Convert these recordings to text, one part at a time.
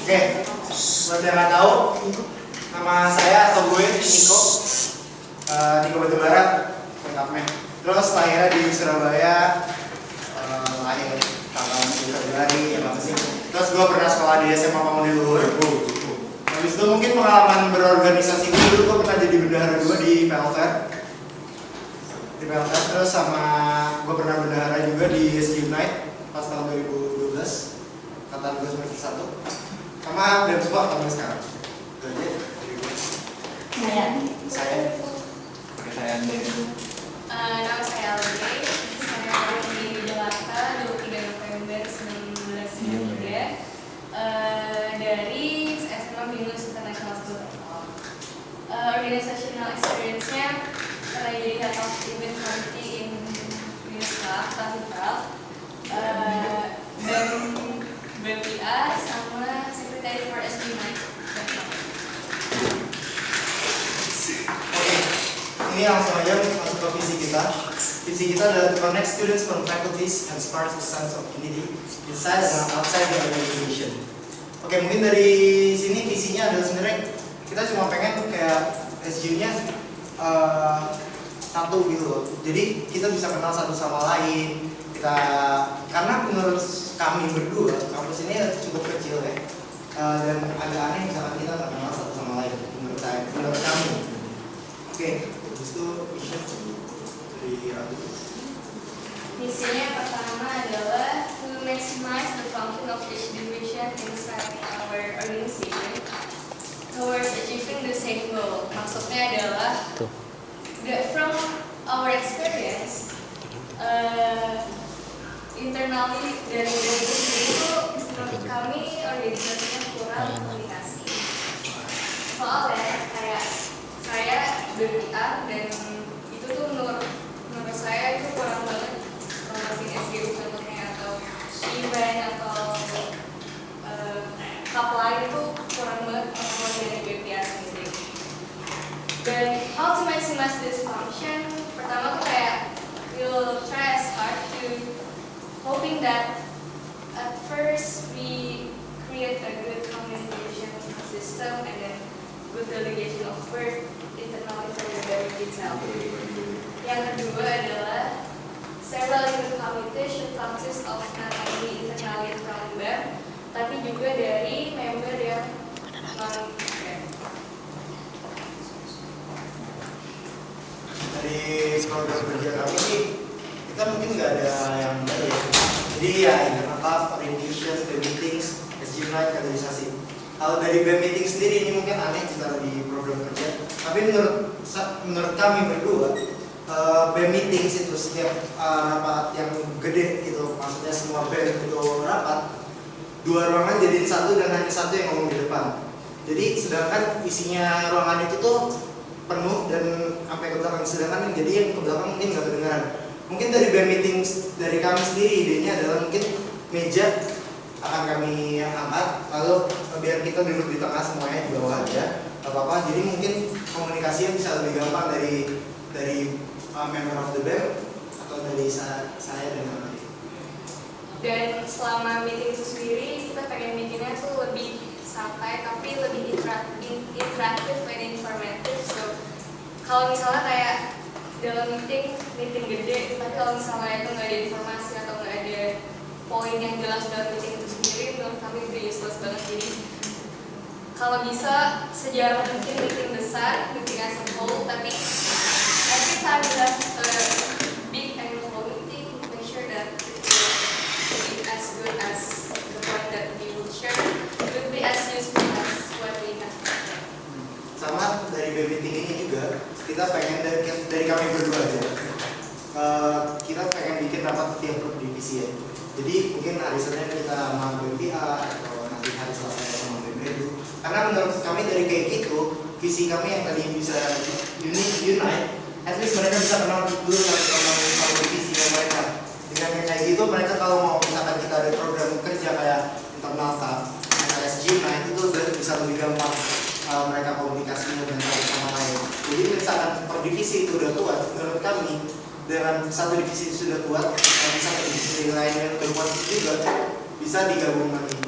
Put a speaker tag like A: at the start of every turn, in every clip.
A: Oke, buat yang nggak tahu, nama saya atau gue Niko, Niko Batubara, lengkapnya. Terus lahirnya di Surabaya, lahir tanggal 7 Februari, ya apa sih? Terus gue pernah sekolah di SMA Pamudi Luhur. Habis itu mungkin pengalaman berorganisasi gue dulu, gue pernah jadi bendahara 2 di PLFR. Terus sama gue pernah bendahara juga di SG Unite pas tahun 2012, angkatan gue semester 1. Sama dan sport sampai sekarang. Itu aja dari gue. Saya Andi.
B: Nama saya Aldi. Saya lahir di Jakarta 23 November 1993 dari SMA Binus International School. Organizational experience-nya pernah jadi head of event committee in Binusca, Tahitral, dan BPA sama secretary for SG Unite.
A: Oke, ini langsung aja masuk ke visi kita. Visi kita adalah to connect students from faculties and spark a sense of unity inside and outside the organization. Oke, mungkin dari sini visinya adalah sebenarnya kita cuma pengen kayak SG-nya satu gitu loh. Jadi kita bisa kenal satu sama lain. Karena menurut kami berdua kampus ini cukup kecil ya, dan agak aneh misalkan kita nggak kenal satu sama lain menurut kami. Oke, habis itu mission dari Ratu.
B: Misinya pertama adalah to maximize the function of each division inside our organization towards achieving the same goal. Maksudnya adalah from our experience, internally dari sendiri itu menurut kami organisasinya kurang komunikasi. Soalnya kayak saya BPA dan itu tuh menurut saya itu kurang banget promosi SGU contohnya atau event atau hub lain itu kurang banget promosi dari BPA sendiri. Dan how to maximize this function? Pertama tuh kayak we'll try as hard to hoping that at first we create a good communication system and then good delegation of work internally for the very itself. Yang kedua adalah several unit committee should consist of not only internally from BEM tapi juga dari member yang non-BEM.
A: Dari program kerja kami sih kita mungkin nggak ada yang baru ya. Jadi ya apa orientation, BEM meetings, SG Unite, kaderisasi. Kalau dari BEM meeting sendiri ini mungkin aneh kita di program kerja. Tapi menurut kami berdua BEM meetings itu setiap rapat yang gede gitu, maksudnya semua BEM itu rapat, 2 ruangan jadiin satu dan hanya satu yang ngomong di depan. Jadi sedangkan isinya ruangan itu tuh penuh dan sampai ke belakang, sedangkan yang jadi yang ke belakang mungkin nggak kedengaran. Mungkin dari BEM meeting dari kami sendiri idenya adalah mungkin meja akan kami angkat, lalu biar kita duduk di tengah semuanya di bawah aja, nggak apa-apa. Jadi mungkin komunikasinya bisa lebih gampang dari member of the BEM atau dari saya dan kami.
B: Dan selama meeting itu sendiri kita pengen bikinnya tuh lebih santai tapi lebih interaktif dan informatif. So kalau misalnya kayak dalam meeting gede, tapi kalau misalnya itu nggak ada informasi atau nggak ada poin yang jelas dalam meeting itu sendiri, menurut kami itu useless banget. Jadi kalau bisa sejarah mungkin meeting besar, meeting as a whole, tapi every time we have a big annual meeting, make sure that it will be as good as the point that we will share, it will be as useful as what we have.
A: Sama dari BEM meeting ini juga kita pengen dari kami berdua aja, kita pengen bikin rapat tiap divisi ya. Jadi mungkin hari Senin kita sama BPA atau nanti hari Selasa sama BMEdu. Karena menurut kami dari kayak gitu, visi kami yang tadi bisa unite, at least mereka bisa kenal dulu sama divisinya mereka. Dengan kayak gitu mereka kalau mau misalkan kita ada program kerja kayak internal staff, SG Unite itu bisa lebih gampang mereka komunikasinya dengan sama lain. Jadi misalkan per divisi itu udah kuat, menurut kami dengan satu divisi itu sudah kuat, bisa divisi lain yang udah kuat juga bisa digabung lagi.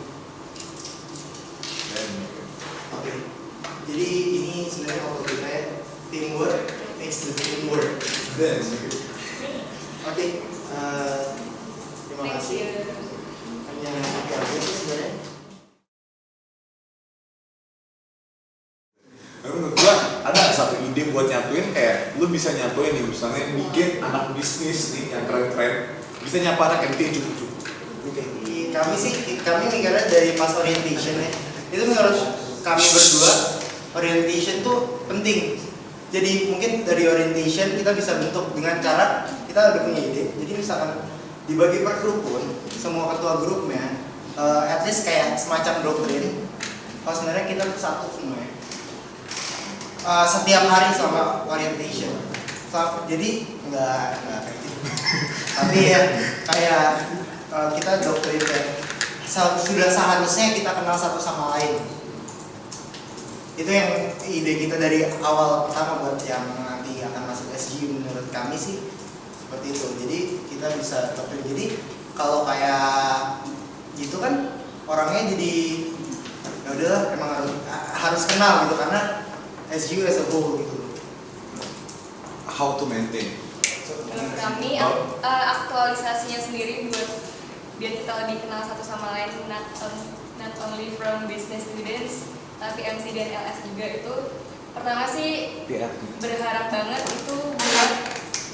A: sebenarnya kalau kita ya teamwork makes the dream work. Oke, terima kasih. Hanya aja sih sebenarnya.
C: Menurut gua ada satu ide buat nyatuin, kayak lu bisa nyatuin nih, misalnya bikin anak bisnis nih yang keren-keren bisa nyapa anak MT yang cukup-cukup.
A: Oke, kami mikirnya dari pas orientation ya. Itu menurut kami berdua orientation tuh penting. Jadi mungkin dari orientation kita bisa bentuk dengan cara kita udah punya ide. Jadi misalkan dibagi per grup pun semua ketua grupnya at least kayak semacam doktrin. Kalau sebenarnya kita tuh satu semuanya. Setiap hari sama orientation. Jadi nggak kayak gitu. Tapi ya kayak kita doktrin ya. Sudah seharusnya kita kenal satu sama lain. Itu yang ide kita dari awal pertama buat yang nanti akan masuk SGU. Menurut kami sih seperti itu. Jadi kita bisa doktrin. Jadi kalau kayak gitu kan orangnya jadi ya udahlah emang harus kenal gitu karena SGU as a whole gitu.
C: How to maintain?
B: Menurut kami aktualisasinya sendiri buat biar kita lebih kenal satu sama lain, not only from business students tapi MC dan LS juga. Itu pertama sih berharap banget itu buat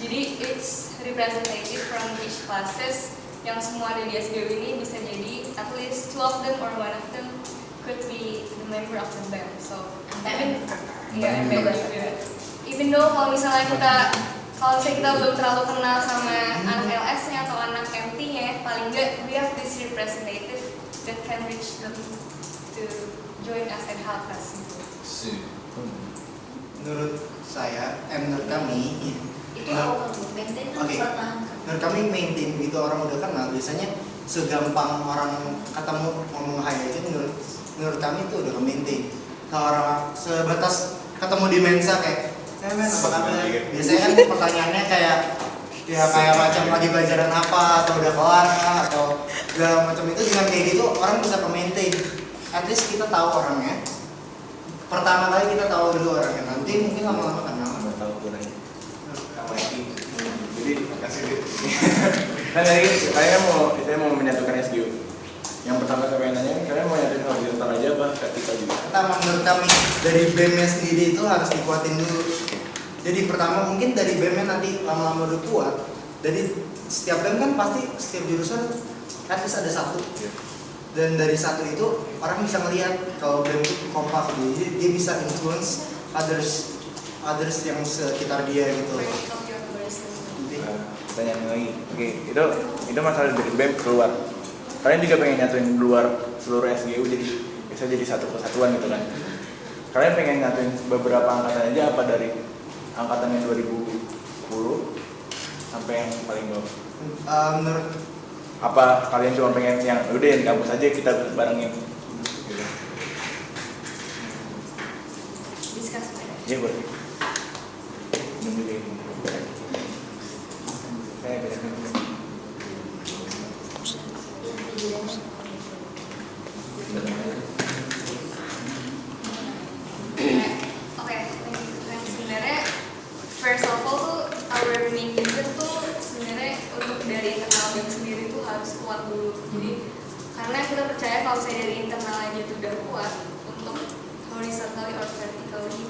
B: jadi it's representative from each classes yang semua ada di SGU ini bisa jadi at least 2 of them or 1 of them could be the member of the band. So even though kalau misalnya kita belum terlalu kenal sama anak LS-nya atau anak MT-nya, paling enggak we have this representative that can reach them to join us and help us gitu.
A: Menurut saya, menurut kami
D: itu awal maintain
A: menurut kami maintain begitu orang udah kenal biasanya segampang orang ketemu ngomong hai aja menurut kami itu udah maintain. Kalau orang sebatas ketemu di mensa kayak saya men apa kabar? Biasanya kan pertanyaannya kayak macam lagi pelajaran apa atau udah kelar atau segala macam itu dengan kayak gitu orang bisa ke-maintain. At least kita tahu orangnya. Pertama kali kita tahu dulu orangnya, nanti mungkin lama-lama kenal.
E: Tahu gunanya.
C: Jadi kasih duit.
E: Nah dari saya mau menyatukan SGU. Yang pertama saya pengen nanya, kalian mau nyatuin horizontal aja apa vertikal juga?
A: Pertama menurut kami dari BEM-nya sendiri itu harus dikuatin dulu. Jadi pertama mungkin dari BEM-nya nanti lama-lama udah kuat. Jadi setiap BEM kan pasti setiap jurusan at least ada satu. Dan dari satu itu orang bisa melihat kalau BEM itu kompak, jadi dia bisa influence others yang sekitar dia gitu.
E: Pertanyaan lagi. Oke, itu masalah dari BEM keluar. Kalian juga pengen nyatuin luar seluruh SGU jadi bisa jadi satu kesatuan gitu kan. Kalian pengen nyatuin beberapa angkatan aja apa dari angkatan yang 2010 sampai yang paling bawah?
A: Menurut
E: Apa kalian cuma pengen yang udah yang kampus aja kita barengin gitu.
B: Discuss better.
E: Iya boleh. Saya beda.
B: Oke, sebenarnya first of all tuh our main reason tuh sebenarnya untuk dari internal BEM sendiri tuh harus kuat dulu. Jadi karena kita percaya kalau saya dari internal aja tuh udah kuat untuk horizontally or vertically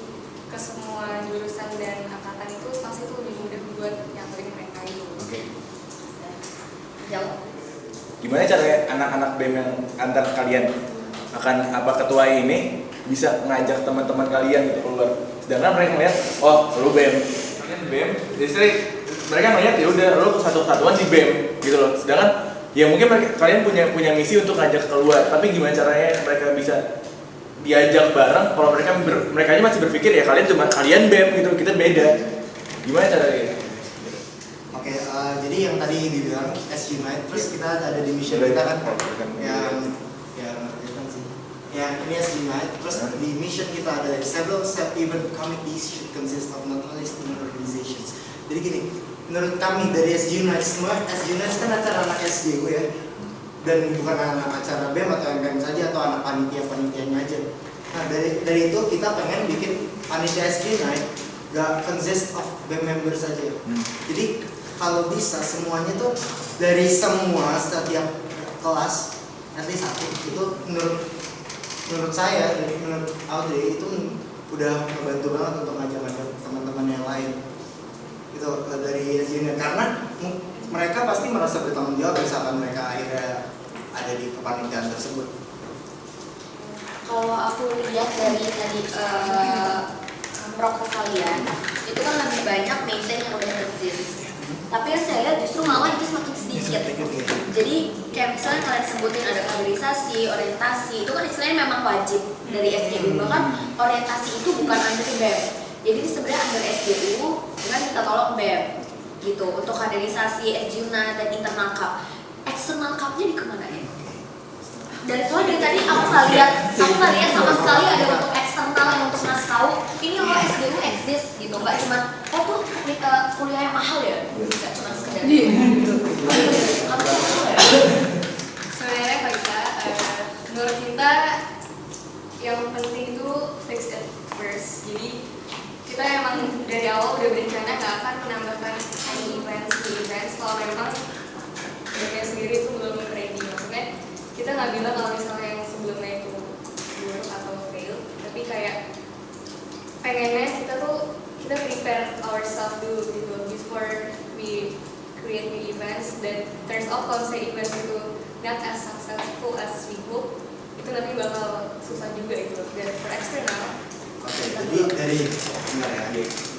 B: ke semua jurusan dan angkatan itu pasti tuh lebih mudah buat nyatuin mereka itu.
E: Oke.
D: jauh.
E: Gimana caranya anak-anak BEM yang antar kalian akan ketua ini bisa ngajak teman-teman kalian gitu keluar. Sedangkan mereka melihat, oh lu BEM, kalian BEM, jadi mereka melihat ya udah lu satu kesatuan di BEM gitu loh. Sedangkan ya mungkin kalian punya misi untuk ngajak keluar, tapi gimana caranya mereka bisa diajak bareng kalau mereka aja masih berpikir ya kalian BEM gitu, kita beda. Gimana caranya?
A: Oke, jadi yang tadi dibilang SUnite, terus kita ada di mission kita kan yang ini SUnite, terus di mission kita ada several event committees should consist of not only student organizations. Jadi gini, menurut kami dari SUnite semua, SUnite kan acara anak SGU ya, dan bukan anak acara BEM atau MPM saja atau anak panitia-panitianya aja. Nah dari itu kita pengen bikin panitia SG Night gak consist of BEM members saja. Jadi kalau bisa semuanya tuh dari semua setiap kelas at least satu itu menurut saya dan menurut Audrey itu udah membantu banget untuk ngajak-ngajak teman-teman yang lain itu dari SG Night karena mereka pasti merasa bertanggung jawab misalkan mereka akhirnya ada di kepanitiaan tersebut.
D: Kalau aku lihat dari tadi prokes kalian, itu kan lebih banyak maintain yang udah exist. Tapi yang saya lihat justru malah itu semakin sedikit. Jadi kayak misalnya kalian sebutin ada kaderisasi, orientasi, itu kan istilahnya memang wajib dari SGU. Bahkan orientasi itu bukan under BEM. Jadi sebenarnya under SGU dengan minta tolong BEM gitu untuk kaderisasi, SGUNA dan internal cup. External cup-nya dikemanain? Dari soalnya dari tadi aku nggak lihat sama sekali ada untuk eksternal yang untuk ngasih tahu ini loh SGU exist gitu, nggak cuma tuh kuliah yang mahal ya, nggak cuma sekedar
B: Sebenarnya kalau kita menurut kita yang penting itu fix it first. Jadi kita emang dari awal udah berencana nggak akan menambahkan any events kalau memang BEM sendiri itu belum ready. Maksudnya kita nggak bilang kalau misalnya yang sebelumnya itu buruk atau fail, tapi kayak pengennya kita prepare ourselves dulu gitu before we create new events. Dan turns out kalau misalnya events itu not as successful as we hope, itu nanti bakal susah juga gitu. Dan for external,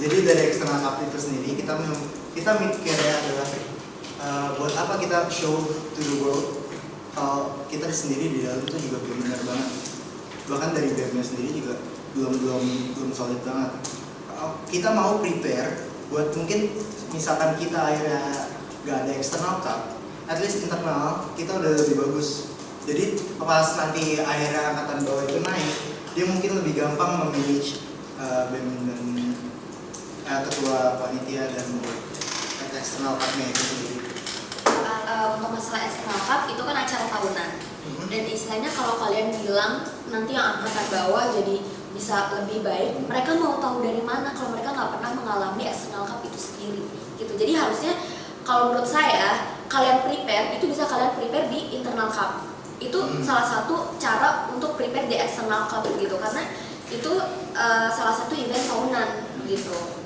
A: Jadi dari eksternal cup itu sendiri kita mikirnya adalah buat apa kita show to the world kalau kita sendiri di dalam itu juga belum benar banget. Bahkan dari BEM-nya sendiri juga belum solid banget. Kita mau prepare buat mungkin misalkan kita akhirnya gak ada eksternal cup, at least internal kita udah lebih bagus. Jadi pas nanti akhirnya angkatan bawah itu naik, dia mungkin lebih gampang memanage BEM dan ketua panitia dan eksternal cup-nya itu sendiri.
D: Untuk masalah external cup itu kan acara tahunan. Dan istilahnya kalau kalian bilang nanti yang angkatan bawah jadi bisa lebih baik, mereka mau tahu dari mana kalau mereka nggak pernah mengalami external cup itu sendiri gitu. Jadi harusnya kalau menurut saya kalian prepare itu bisa kalian prepare di internal cup. Itu salah satu cara untuk prepare di external cup gitu, karena itu salah satu event tahunan gitu.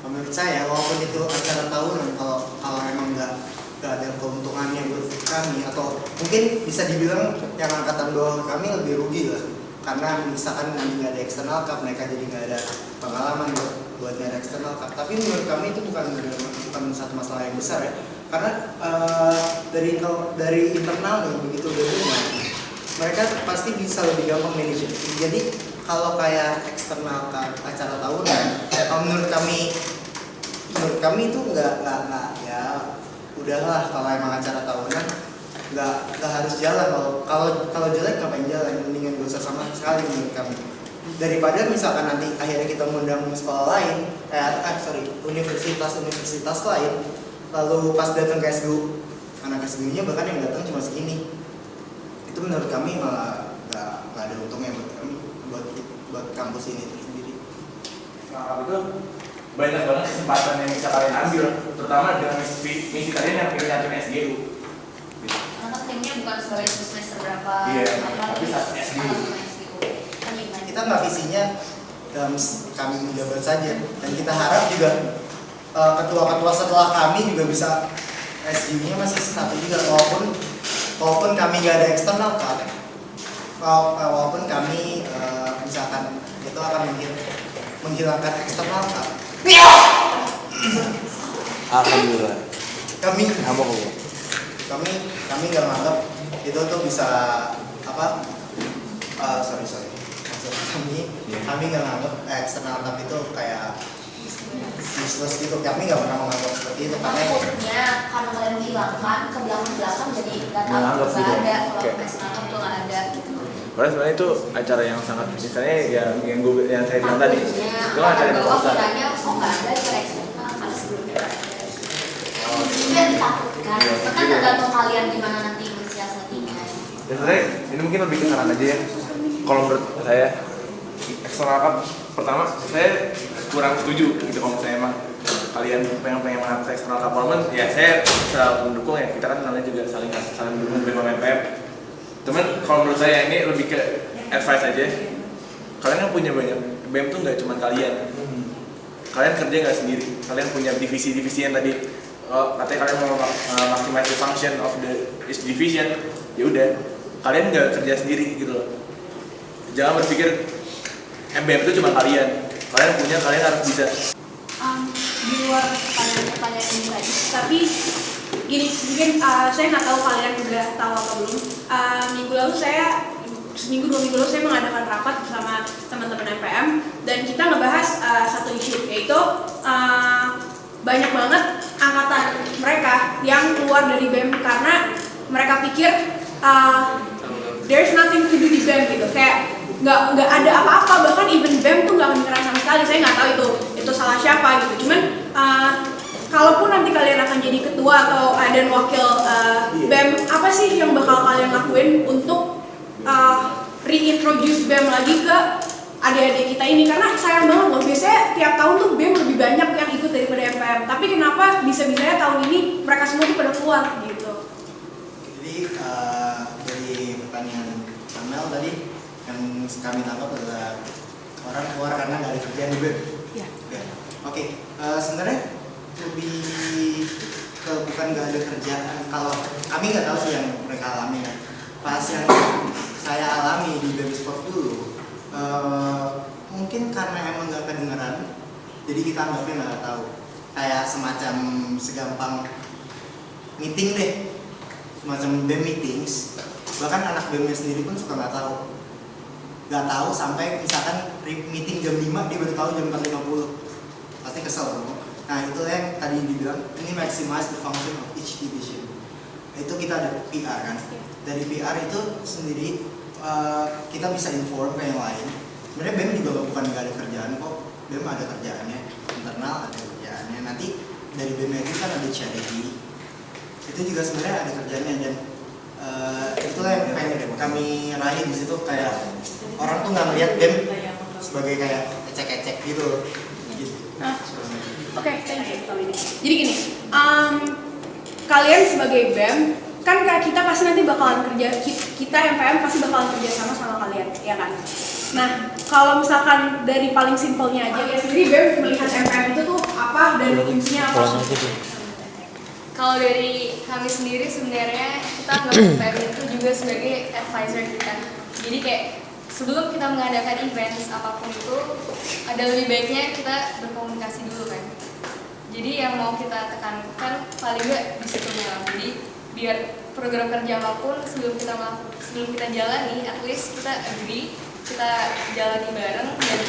A: Menurut saya walaupun itu acara tahunan, kalau emang nggak ada keuntungannya buat kami, atau mungkin bisa dibilang yang angkatan bawah kami lebih rugi lah, karena misalkan nanti nggak ada eksternal cup, mereka jadi nggak ada pengalaman buat nyari eksternal cup. Tapi menurut kami itu bukan satu masalah yang besar ya, karena dari internal begitu bedanya, mereka pasti bisa lebih gampang manage. Jadi kalau kayak eksternal cup acara tahunan, menurut kami itu nggak ya udahlah, kalau emang acara tahunan nggak harus jalan. Kalau jelek ngapain jalan, mendingan gak usah sama sekali menurut kami. Daripada misalkan nanti akhirnya kita mengundang sekolah lain, universitas lain, lalu pas datang ke SGU, anak SGU-nya bahkan yang datang cuma segini. Itu menurut kami malah nggak ada untungnya buat kami, buat kampus ini sendiri.
E: Nah, itu banyak banget kesempatan yang bisa kalian ambil, terutama dengan misi kalian yang pengen nyatuin SGU.
D: Karena timnya bukan sebagai semester berapa,
E: tapi satu SGU.
A: Kita nggak visinya kami menjabat saja, dan kita harap juga ketua-ketua setelah kami juga bisa SGU-nya masih satu juga, walaupun kami nggak ada eksternal cup, walaupun kami misalkan itu akan menghilangkan eksternal cup.
C: Alhamdulillah.
A: Kami nggak menganggap itu tuh bisa apa? Sorry. Maksud kami nggak menganggap eksternal cup itu kayak useless gitu. Kami nggak pernah menganggap seperti itu, karena
D: maksudnya karena kalian menghilangkan ke belakang jadi nggak tahu
E: Menganggap
D: nggak
E: gitu.
D: ada kalau
E: Oke.
D: external cup tuh nggak ada gitu.
E: Karena sebenarnya itu acara yang sangat, misalnya yang saya bilang tadi, itu kan acara yang
D: bawah
E: besar.
D: kiranya kok nggak ada acara eksternal karena sebelumnya nggak ada. Itu yang ditakutkan. Itu kan tergantung kalian gimana nanti mensiasatinya.
E: Ya sebenarnya ini mungkin lebih ke saran aja ya. Kalau menurut saya eksternal cup, pertama saya kurang setuju gitu kalau misalnya emang kalian pengen mengakses eksternal cup tournament, ya saya bisa mendukung ya, kita kan namanya juga saling mendukung BEM sama MPM. Cuman kalau menurut saya ini lebih ke advice aja. Kalian kan punya banyak, BEM tuh nggak cuma kalian. Kalian kerja nggak sendiri, kalian punya divisi-divisi yang tadi katanya kalian mau maximize the function of each division, ya udah kalian nggak kerja sendiri gitu loh. Jangan berpikir BEM itu cuma kalian punya, kalian harus bisa.
F: Di luar pertanyaan ini tadi, tapi gini, mungkin saya nggak tahu kalian udah tahu apa belum. Minggu lalu seminggu 2 minggu lalu saya mengadakan rapat bersama teman-teman MPM dan kita ngebahas satu isu, yaitu banyak banget angkatan mereka yang keluar dari BEM karena mereka pikir there's nothing to do di BEM gitu, kayak nggak ada apa-apa, bahkan even BEM tuh nggak menyerang sama sekali. Saya nggak tahu itu salah siapa gitu. Cuman kalaupun nanti kalian akan jadi ketua atau dan wakil BEM, apa sih yang bakal kalian lakuin untuk reintroduce BEM lagi ke adik-adik kita ini? Karena sayang banget loh, biasanya tiap tahun tuh BEM lebih banyak yang ikut daripada MPM, tapi kenapa bisa-bisanya tahun ini mereka semua tuh pada keluar gitu?
A: Jadi dari pertanyaan Amel tadi, yang kami tangkap adalah orang keluar karena nggak ada kerjaan di BEM.
F: Iya.
A: Ya. Oke, sebenarnya lebih ke bukan nggak ada kerjaan. Kalau kami nggak tahu sih yang mereka alami ya. Pas yang saya alami di BEM Sport dulu, mungkin karena emang nggak kedengeran, jadi kita anggapnya nggak tahu. Kayak semacam segampang meeting deh, semacam BEM meetings. Bahkan anak BEM-nya sendiri pun suka nggak tahu sampai misalkan meeting jam 5 dia baru tahu jam 4.50, pasti kesel dong. Nah itu yang tadi dibilang ini maximize the function of each division. Itu kita ada PR kan, dari PR itu sendiri kita bisa inform ke yang lain. Sebenarnya BEM juga bukan nggak ada kerjaan kok, BEM ada kerjaannya, internal ada kerjaannya. Nanti dari BEM itu kan ada charity, itu juga sebenarnya ada kerjaannya. Dan itulah yang pengen kami raih di situ, kayak orang tuh nggak ngeliat BEM sebagai kayak ecek-ecek gitu.
F: Nah, oke, thank you. Jadi gini, kalian sebagai BEM kan kayak kita pasti nanti bakalan kerja, kita MPM pasti bakalan kerja sama kalian, ya kan? Nah, kalau misalkan dari paling simpelnya aja, jadi BEM melihat MPM itu tuh apa dan fungsinya apa?
B: Kalau dari kami sendiri sebenarnya kita anggap MPM itu juga sebagai advisor kita. Jadi kayak sebelum kita mengadakan event apapun itu, ada lebih baiknya kita berkomunikasi dulu kan. Jadi yang mau kita tekankan paling nggak di situnya lah. Jadi biar program kerja apapun sebelum kita jalani, at least kita agree, kita jalani bareng dan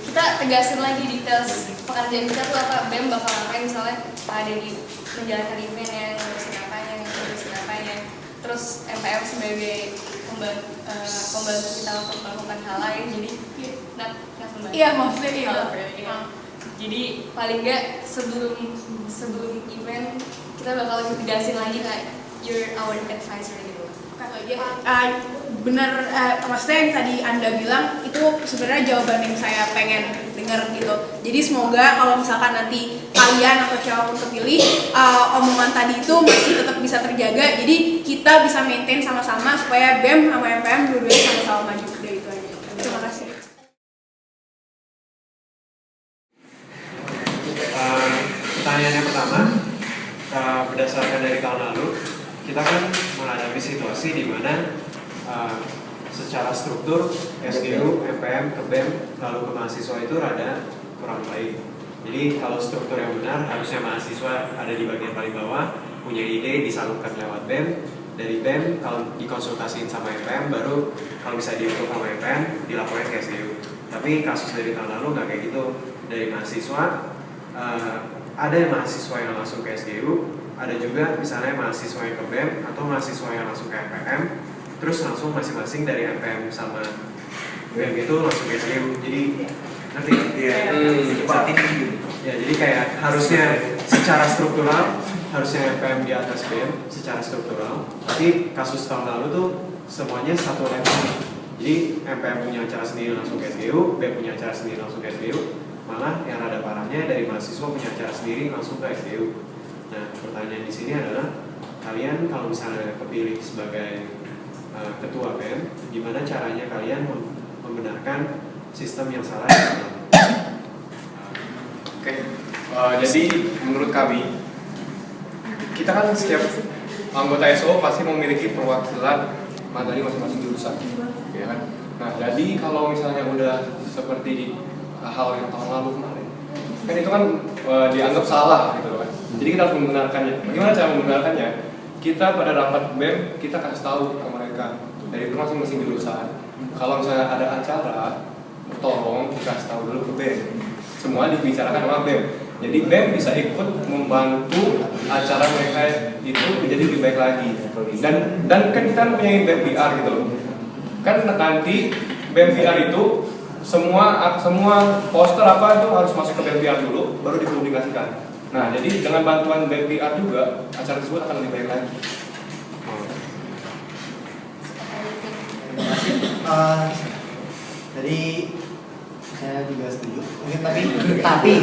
B: kita tegasin lagi details pekerjaan kita tuh apa. BEM bakal ngapain, misalnya ada di menjalankan event yang ngurusin apanya, terus MPM sebagai pembantu kita untuk melakukan hal lain. Jadi membantu.
F: Iya, maksudnya iya.
B: Jadi paling nggak sebelum event kita bakal tegasin lagi kayak you're our advisor gitu.
F: Bener, maksudnya yang tadi Anda bilang itu sebenarnya jawaban yang saya pengen dengar gitu. Jadi semoga kalau misalkan nanti kalian atau siapapun terpilih, omongan tadi itu masih tetap bisa terjaga. Jadi kita bisa maintain sama-sama supaya BEM sama MPM dua-duanya sama-sama maju. Udah itu aja. Terima kasih.
G: Pertanyaan yang pertama, berdasarkan dari tahun lalu, kita kan menghadapi situasi di mana secara struktur SGU, MPM, ke BEM, lalu ke mahasiswa itu rada kurang baik. Jadi kalau struktur yang benar, harusnya mahasiswa ada di bagian paling bawah, punya ide, disalurkan lewat BEM. Dari BEM, kalau dikonsultasiin sama MPM, baru kalau bisa diukur sama MPM, dilaporkan ke SGU. Tapi kasus dari tahun lalu nggak kayak gitu. Dari mahasiswa, ada mahasiswa yang langsung ke SGU, ada juga misalnya mahasiswa yang ke BEM atau mahasiswa yang langsung ke MPM, terus langsung masing-masing dari MPM sama BEM itu langsung ke SGU. Jadi nanti ya, jadi kayak harusnya secara struktural harusnya MPM di atas BEM secara struktural, tapi kasus tahun lalu tuh semuanya satu level. Jadi MPM punya acara sendiri langsung ke SGU, BEM punya acara sendiri langsung ke SGU, malah yang rada parahnya dari mahasiswa punya acara sendiri langsung ke SGU. Nah, pertanyaan di sini adalah kalian kalau misalnya kepilih sebagai ketua BEM, gimana caranya kalian membenarkan sistem yang salah?
H: Oke, jadi menurut kami, kita kan setiap anggota SO pasti memiliki perwakilan materi masing-masing jurusan, ya kan? Nah, jadi kalau misalnya udah seperti hal yang tahun lalu kemarin, kan itu kan dianggap salah gitu kan. Jadi kita harus membenarkannya. Bagaimana cara membenarkannya? Kita pada rapat BEM kita kasih tahu ke mereka dari masing-masing jurusan. Kalau misalnya ada acara, tolong dikasih tahu dulu ke BEM. Semua dibicarakan sama BEM. Jadi BEM bisa ikut membantu acara mereka itu menjadi lebih baik lagi. Dan kan kita punya BEM PR gitu loh. Kan nanti BEM PR itu semua poster apa itu harus masuk ke BEM PR dulu, baru dipublikasikan. Nah, jadi dengan bantuan BEM PR juga acara tersebut akan lebih baik lagi.
A: Terima kasih. Tadi saya juga setuju. Mungkin tapi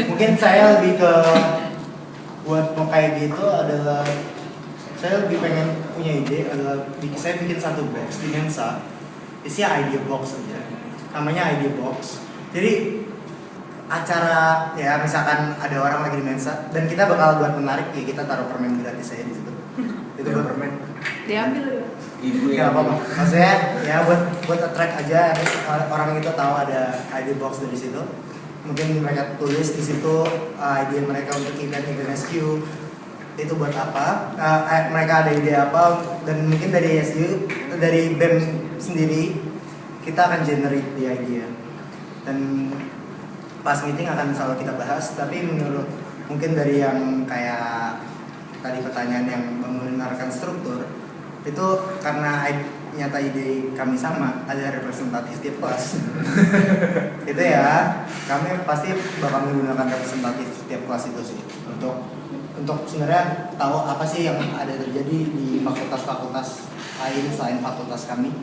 A: mungkin saya lebih ke buat mau kayak gitu adalah saya lebih pengen punya ide adalah saya bikin satu box di Mensa, isinya idea box aja. Namanya idea box. Jadi acara ya misalkan ada orang lagi di Mensa dan kita bakal buat menarik ya kita taruh permen gratis aja di situ. Itu buat permen.
F: Diambil ya.
C: Ibu
A: Ya apa-apa. Maksudnya ya buat attract aja orang itu tahu ada ID box dari situ. Mungkin mereka tulis di situ ide mereka untuk event SQ itu buat apa? Mereka ada ide apa dan mungkin dari SQ dari BEM sendiri kita akan generate the idea. Dan pas meeting akan selalu kita bahas. Tapi menurut mungkin dari yang kayak tadi pertanyaan yang membenarkan struktur itu karena nyata ide kami sama ada representatif tiap kelas itu ya kami pasti bakal menggunakan representatif tiap kelas itu sih untuk sebenarnya tahu apa sih yang ada terjadi di fakultas-fakultas lain selain fakultas kami